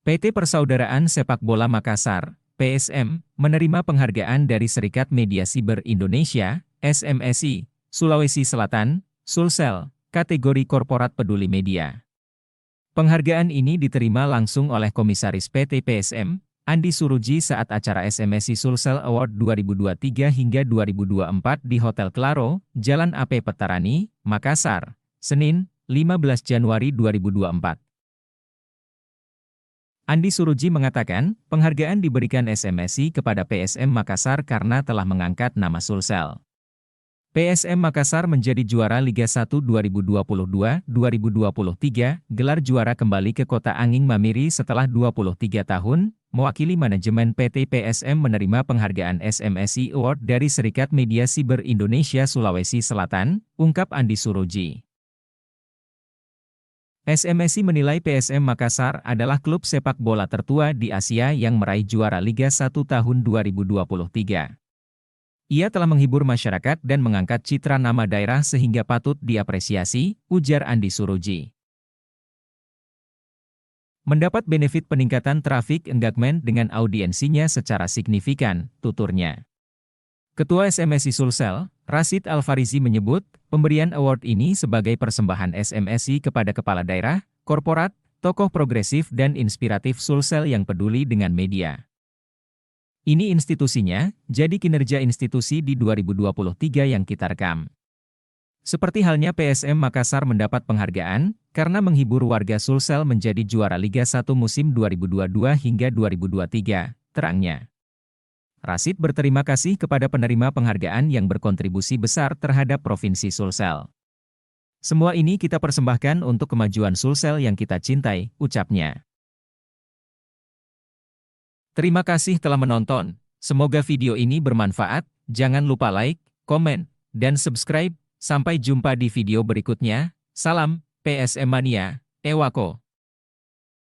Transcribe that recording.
PT Persaudaraan Sepak Bola Makassar, PSM, menerima penghargaan dari Serikat Media Siber Indonesia, SMSI, Sulawesi Selatan, Sulsel, kategori Korporat Peduli Media. Penghargaan ini diterima langsung oleh Komisaris PT PSM, Andi Suruji saat acara SMSI Sulsel Award 2023 hingga 2024 di Hotel Claro, Jalan AP Petarani, Makassar, Senin, 15 Januari 2024. Andi Suruji mengatakan, penghargaan diberikan SMSI kepada PSM Makassar karena telah mengangkat nama Sulsel. PSM Makassar menjadi juara Liga 1 2022-2023, gelar juara kembali ke Kota Anging Mamiri setelah 23 tahun, mewakili manajemen PT PSM menerima penghargaan SMSI Award dari Serikat Media Siber Indonesia Sulawesi Selatan, ungkap Andi Suruji. SMSI menilai PSM Makassar adalah klub sepak bola tertua di Asia yang meraih juara Liga 1 tahun 2023. Ia telah menghibur masyarakat dan mengangkat citra nama daerah sehingga patut diapresiasi, ujar Andi Suruji. Mendapat benefit peningkatan traffic engagement dengan audiensinya secara signifikan, tuturnya. Ketua SMSI Sulsel, Rashid Al-Farizi menyebut, pemberian award ini sebagai persembahan SMSI kepada kepala daerah, korporat, tokoh progresif dan inspiratif Sulsel yang peduli dengan media. Ini institusinya, jadi kinerja institusi di 2023 yang kita rekam. Seperti halnya PSM Makassar mendapat penghargaan, karena menghibur warga Sulsel menjadi juara Liga 1 musim 2022 hingga 2023, terangnya. Rashid berterima kasih kepada penerima penghargaan yang berkontribusi besar terhadap Provinsi Sulsel. Semua ini kita persembahkan untuk kemajuan Sulsel yang kita cintai, ucapnya. Terima kasih telah menonton. Semoga video ini bermanfaat. Jangan lupa like, komen, dan subscribe. Sampai jumpa di video berikutnya. Salam, PSM Mania, Ewako.